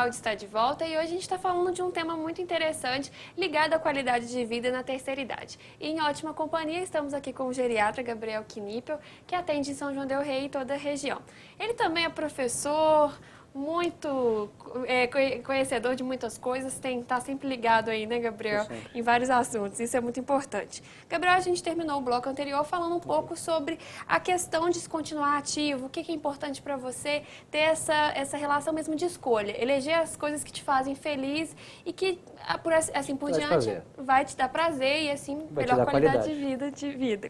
Saúde está de volta e hoje a gente está falando de um tema muito interessante ligado à qualidade de vida na terceira idade. E em ótima companhia estamos aqui com o geriatra Gabriel Knipel, que atende em São João del Rei e toda a região. Ele também é professor, muito conhecedor de muitas coisas, está sempre ligado aí, né, Gabriel, em vários assuntos, isso é muito importante. Gabriel, a gente terminou o bloco anterior falando um pouco sobre a questão de se continuar ativo, o que é importante para você ter essa relação mesmo de escolha, eleger as coisas que te fazem feliz e que, assim por diante, vai te dar prazer e assim, melhor qualidade de vida.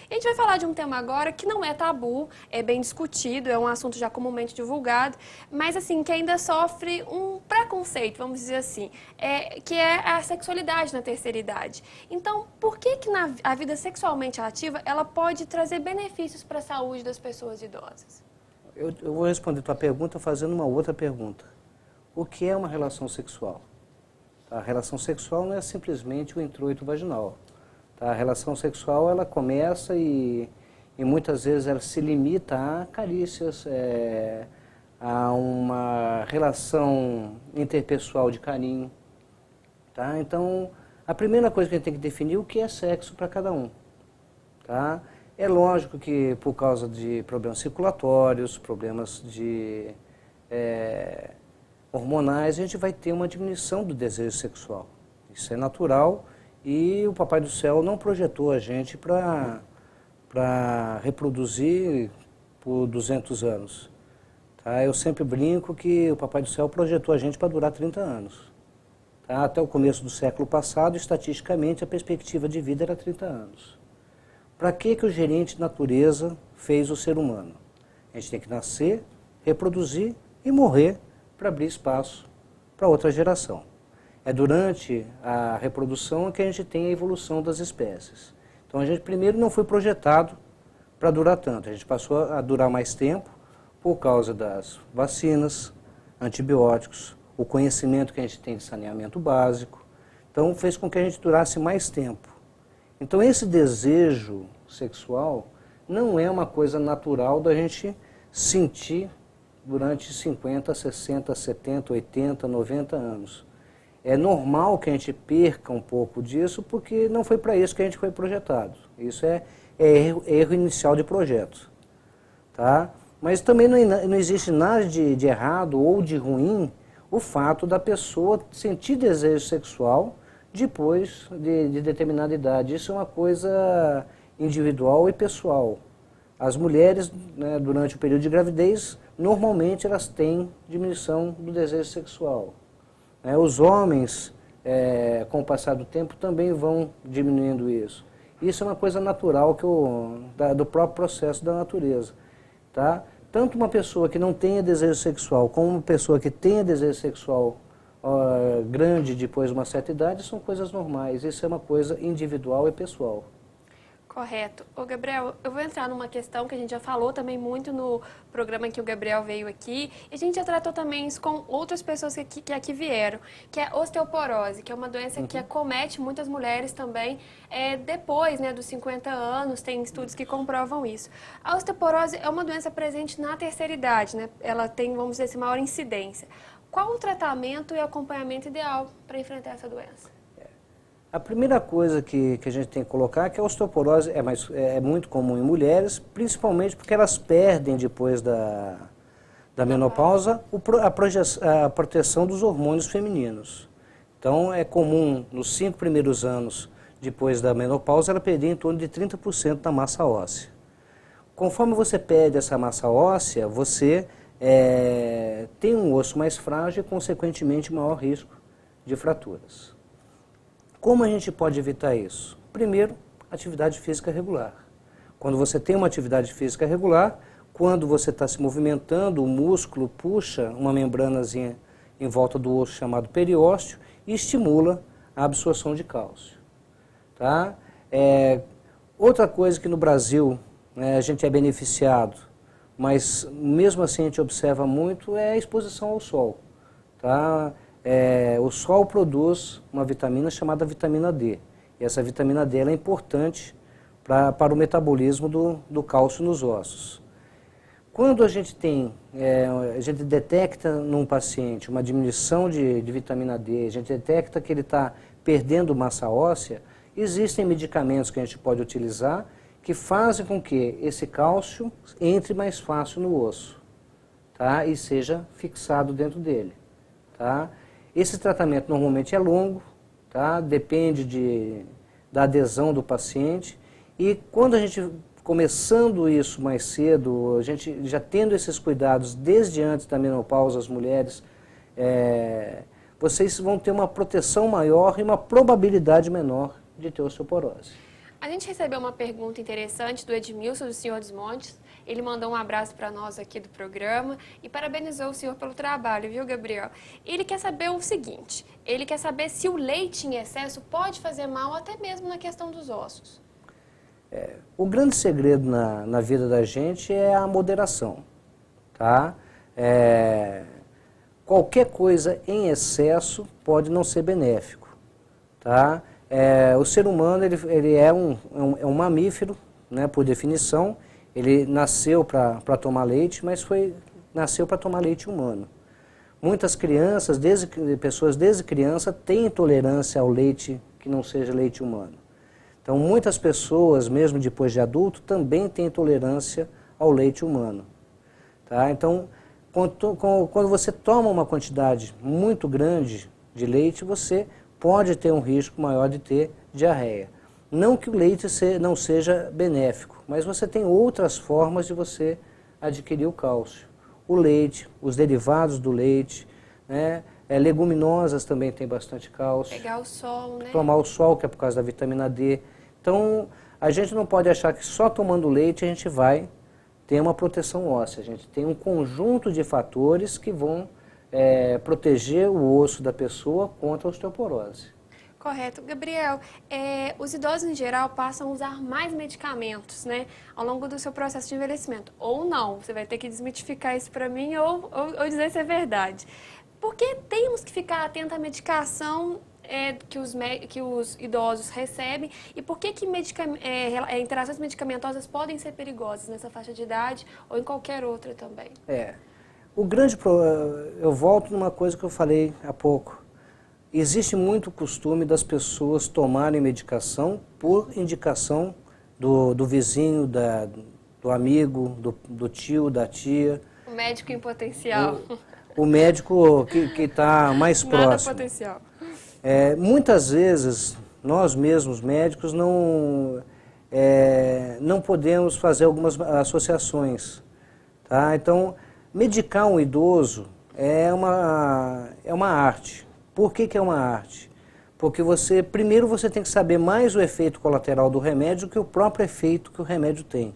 E a gente vai falar de um tema agora que não é tabu, é bem discutido, é um assunto já comumente divulgado, mas assim, que ainda sofre um preconceito, vamos dizer assim, que é a sexualidade na terceira idade. Então, por que a vida sexualmente ativa, ela pode trazer benefícios para a saúde das pessoas idosas? Eu vou responder a tua pergunta fazendo uma outra pergunta. O que é uma relação sexual? A relação sexual não é simplesmente o introito vaginal. A relação sexual, ela começa e muitas vezes ela se limita a carícias, a uma relação interpessoal de carinho. Tá? Então, a primeira coisa que a gente tem que definir é o que é sexo para cada um. Tá? É lógico que por causa de problemas circulatórios, problemas hormonais, a gente vai ter uma diminuição do desejo sexual. Isso é natural e o Papai do Céu não projetou a gente para reproduzir por 200 anos. Tá? Eu sempre brinco que o Papai do Céu projetou a gente para durar 30 anos. Tá? Até o começo do século passado, estatisticamente, a perspectiva de vida era 30 anos. Para que o gerente de natureza fez o ser humano? A gente tem que nascer, reproduzir e morrer para abrir espaço para outra geração. É durante a reprodução que a gente tem a evolução das espécies. Então a gente primeiro não foi projetado para durar tanto, a gente passou a durar mais tempo por causa das vacinas, antibióticos, o conhecimento que a gente tem de saneamento básico, então fez com que a gente durasse mais tempo. Então esse desejo sexual não é uma coisa natural da gente sentir durante 50, 60, 70, 80, 90 anos. É normal que a gente perca um pouco disso, porque não foi para isso que a gente foi projetado. Isso é erro inicial de projeto. Tá? Mas também não existe nada de errado ou de ruim o fato da pessoa sentir desejo sexual depois de determinada idade. Isso é uma coisa individual e pessoal. As mulheres, né, durante o período de gravidez, normalmente elas têm diminuição do desejo sexual. Os homens, com o passar do tempo, também vão diminuindo isso. Isso é uma coisa natural do próprio processo da natureza. Tá? Tanto uma pessoa que não tenha desejo sexual, como uma pessoa que tenha desejo sexual grande depois de uma certa idade, são coisas normais. Isso é uma coisa individual e pessoal. Correto. Ô, Gabriel, eu vou entrar numa questão que a gente já falou também muito no programa que o Gabriel veio aqui, e a gente já tratou também isso com outras pessoas que aqui vieram, que é osteoporose, que é uma doença que acomete muitas mulheres também depois, né, dos 50 anos, tem estudos que comprovam isso. A osteoporose é uma doença presente na terceira idade, né? Ela tem, vamos dizer assim, maior incidência. Qual o tratamento e acompanhamento ideal para enfrentar essa doença? A primeira coisa que a gente tem que colocar é que a osteoporose é muito comum em mulheres, principalmente porque elas perdem depois da menopausa a proteção dos hormônios femininos. Então é comum nos 5 primeiros anos depois da menopausa ela perder em torno de 30% da massa óssea. Conforme você perde essa massa óssea, você tem um osso mais frágil e consequentemente maior risco de fraturas. Como a gente pode evitar isso? Primeiro, atividade física regular. Quando você tem uma atividade física regular, quando você está se movimentando, o músculo puxa uma membranazinha em volta do osso chamado periósteo e estimula a absorção de cálcio. Tá? Outra coisa que no Brasil a gente é beneficiado, mas mesmo assim a gente observa muito, é a exposição ao sol. Tá? O sol produz uma vitamina chamada vitamina D. E essa vitamina D é importante para o metabolismo do cálcio nos ossos. quando a gente a gente detecta num paciente uma diminuição de vitamina D, a gente detecta que ele está perdendo massa óssea, existem medicamentos que a gente pode utilizar que fazem com que esse cálcio entre mais fácil no osso, tá? E seja fixado dentro dele. Tá? Esse tratamento normalmente é longo, tá? Depende da adesão do paciente, e quando a gente começando isso mais cedo, a gente já tendo esses cuidados desde antes da menopausa, as mulheres, vocês vão ter uma proteção maior e uma probabilidade menor de ter osteoporose. A gente recebeu uma pergunta interessante do Edmilson, do Senhor dos Montes. Ele mandou um abraço para nós aqui do programa e parabenizou o senhor pelo trabalho, viu, Gabriel? Ele quer saber o seguinte, ele quer saber se o leite em excesso pode fazer mal até mesmo na questão dos ossos. O grande segredo na vida da gente é a moderação, tá? Qualquer coisa em excesso pode não ser benéfico, tá? O ser humano ele é um mamífero, né, por definição. Ele nasceu para tomar leite, mas nasceu para tomar leite humano. Muitas crianças, pessoas desde criança, têm intolerância ao leite que não seja leite humano. Então, muitas pessoas, mesmo depois de adulto, também têm intolerância ao leite humano. Tá? Então, quando você toma uma quantidade muito grande de leite, você pode ter um risco maior de ter diarreia. Não que o leite não seja benéfico, mas você tem outras formas de você adquirir o cálcio. O leite, os derivados do leite, né? Leguminosas também tem bastante cálcio. Pegar o sol, né? Tomar o sol, que é por causa da vitamina D. Então, a gente não pode achar que só tomando leite a gente vai ter uma proteção óssea. A gente tem um conjunto de fatores que vão proteger o osso da pessoa contra a osteoporose. Correto. Gabriel, os idosos em geral passam a usar mais medicamentos, né, ao longo do seu processo de envelhecimento. Ou não, você vai ter que desmitificar isso para mim ou dizer se é verdade. Por que temos que ficar atento à medicação que os idosos recebem e por que interações medicamentosas podem ser perigosas nessa faixa de idade ou em qualquer outra também? Eu volto numa coisa que eu falei há pouco. Existe muito costume das pessoas tomarem medicação por indicação do vizinho, do amigo, do tio, da tia. O médico em potencial. O médico que está mais próximo. Nada potencial. Muitas vezes, nós mesmos médicos não podemos fazer algumas associações. Tá? Então, medicar um idoso é uma arte. Por que é uma arte? Porque primeiro você tem que saber mais o efeito colateral do remédio que o próprio efeito que o remédio tem.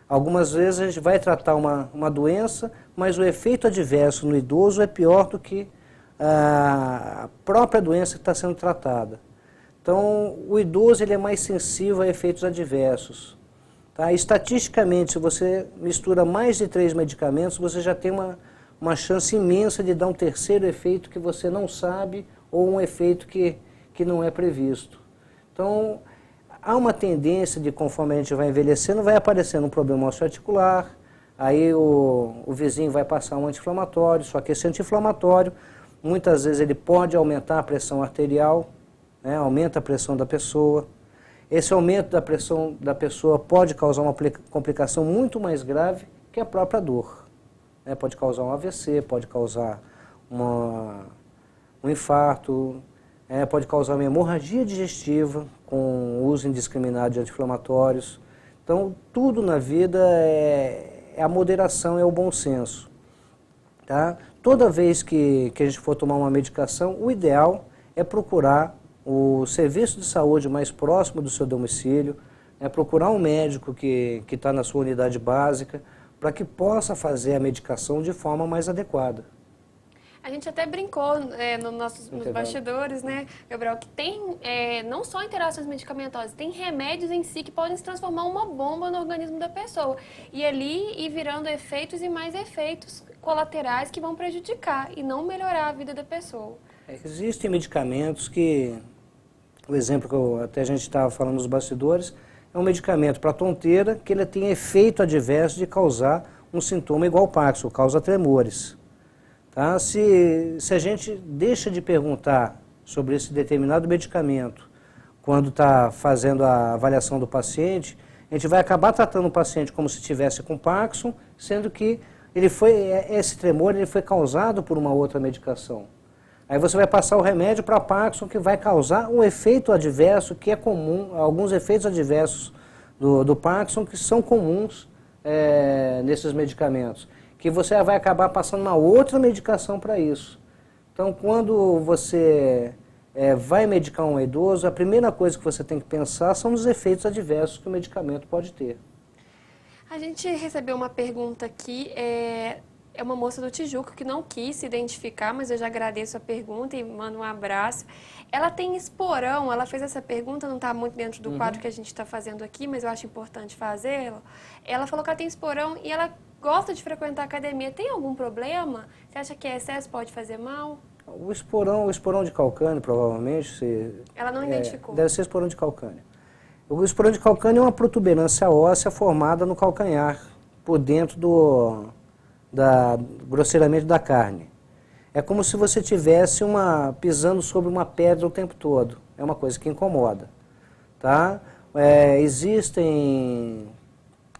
Algumas vezes a gente vai tratar uma doença, mas o efeito adverso no idoso é pior do que a própria doença que está sendo tratada. Então, o idoso ele é mais sensível a efeitos adversos. Tá? Estatisticamente, se você mistura mais de 3 medicamentos, você já tem uma chance imensa de dar um terceiro efeito que você não sabe ou um efeito que não é previsto. Então, há uma tendência de, conforme a gente vai envelhecendo, vai aparecendo um problema osteoarticular, aí o vizinho vai passar um anti-inflamatório, só que esse anti-inflamatório, muitas vezes ele pode aumentar a pressão arterial, né, aumenta a pressão da pessoa. Esse aumento da pressão da pessoa pode causar uma complicação muito mais grave que a própria dor. Pode causar um AVC, pode causar um infarto, pode causar uma hemorragia digestiva com o uso indiscriminado de anti-inflamatórios. Então, tudo na vida é a moderação, é o bom senso. Tá? Toda vez que a gente for tomar uma medicação, o ideal é procurar o serviço de saúde mais próximo do seu domicílio, procurar um médico que está na sua unidade básica, para que possa fazer a medicação de forma mais adequada. A gente até brincou nos bastidores, né, Gabriel, que tem não só interações medicamentosas, tem remédios em si que podem se transformar uma bomba no organismo da pessoa. E ali ir virando efeitos e mais efeitos colaterais que vão prejudicar e não melhorar a vida da pessoa. Existem medicamentos que, o exemplo que até a gente estava falando nos bastidores, é um medicamento para tonteira que ele tem efeito adverso de causar um sintoma igual ao Parkinson, causa tremores. Tá? Se a gente deixa de perguntar sobre esse determinado medicamento quando está fazendo a avaliação do paciente, a gente vai acabar tratando o paciente como se estivesse com Parkinson, sendo que esse tremor ele foi causado por uma outra medicação. Aí você vai passar o remédio para Parkinson que vai causar um efeito adverso que é comum, alguns efeitos adversos do Parkinson que são comuns nesses medicamentos, que você vai acabar passando uma outra medicação para isso. Então, quando você vai medicar um idoso, a primeira coisa que você tem que pensar são os efeitos adversos que o medicamento pode ter. A gente recebeu uma pergunta aqui, é uma moça do Tijuca que não quis se identificar, mas eu já agradeço a pergunta e mando um abraço. Ela tem esporão, ela fez essa pergunta, não está muito dentro do quadro que a gente está fazendo aqui, mas eu acho importante fazê-la. Ela falou que ela tem esporão e ela gosta de frequentar a academia. Tem algum problema? Você acha que excesso pode fazer mal? O esporão de calcânio, provavelmente... Ela não identificou. Deve ser esporão de calcânio. O esporão de calcânio é uma protuberância óssea formada no calcanhar, por dentro grosseiramente da carne. É como se você estivesse pisando sobre uma pedra o tempo todo. É uma coisa que incomoda. Tá? Existem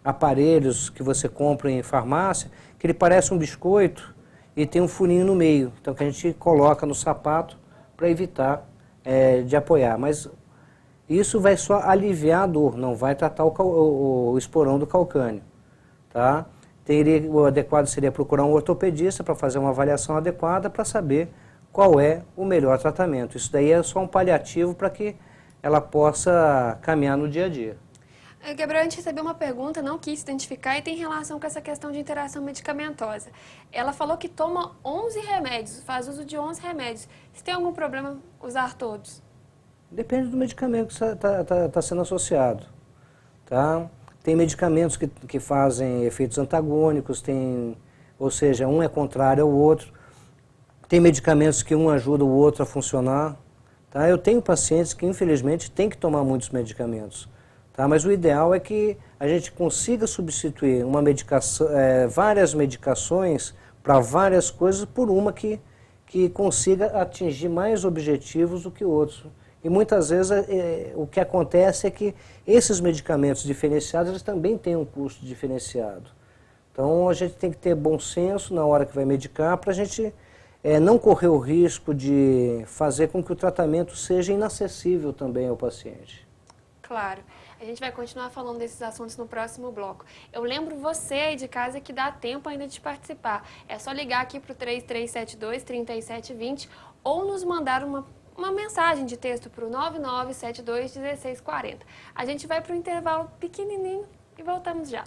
aparelhos que você compra em farmácia que ele parece um biscoito e tem um furinho no meio. Então que a gente coloca no sapato para evitar de apoiar. Mas isso vai só aliviar a dor, não vai tratar o esporão do calcânio. Tá? O adequado seria procurar um ortopedista para fazer uma avaliação adequada para saber qual é o melhor tratamento. Isso daí é só um paliativo para que ela possa caminhar no dia a dia. Gabriel, a gente recebeu uma pergunta, não quis se identificar e tem relação com essa questão de interação medicamentosa. Ela falou que toma 11 remédios, faz uso de 11 remédios. Se tem algum problema usar todos? Depende do medicamento que está sendo associado. Tá? Tem medicamentos que fazem efeitos antagônicos, ou seja, um é contrário ao outro. Tem medicamentos que um ajuda o outro a funcionar. Tá? Eu tenho pacientes que, infelizmente, têm que tomar muitos medicamentos. Tá? Mas o ideal é que a gente consiga substituir várias medicações para várias coisas por uma que consiga atingir mais objetivos do que outros. E muitas vezes o que acontece é que esses medicamentos diferenciados eles também têm um custo diferenciado. Então a gente tem que ter bom senso na hora que vai medicar para a gente não correr o risco de fazer com que o tratamento seja inacessível também ao paciente. Claro. A gente vai continuar falando desses assuntos no próximo bloco. Eu lembro você aí de casa que dá tempo ainda de participar. É só ligar aqui para o 3372-3720 ou nos mandar uma mensagem de texto para o 9972-1640. A gente vai para o intervalo pequenininho e voltamos já.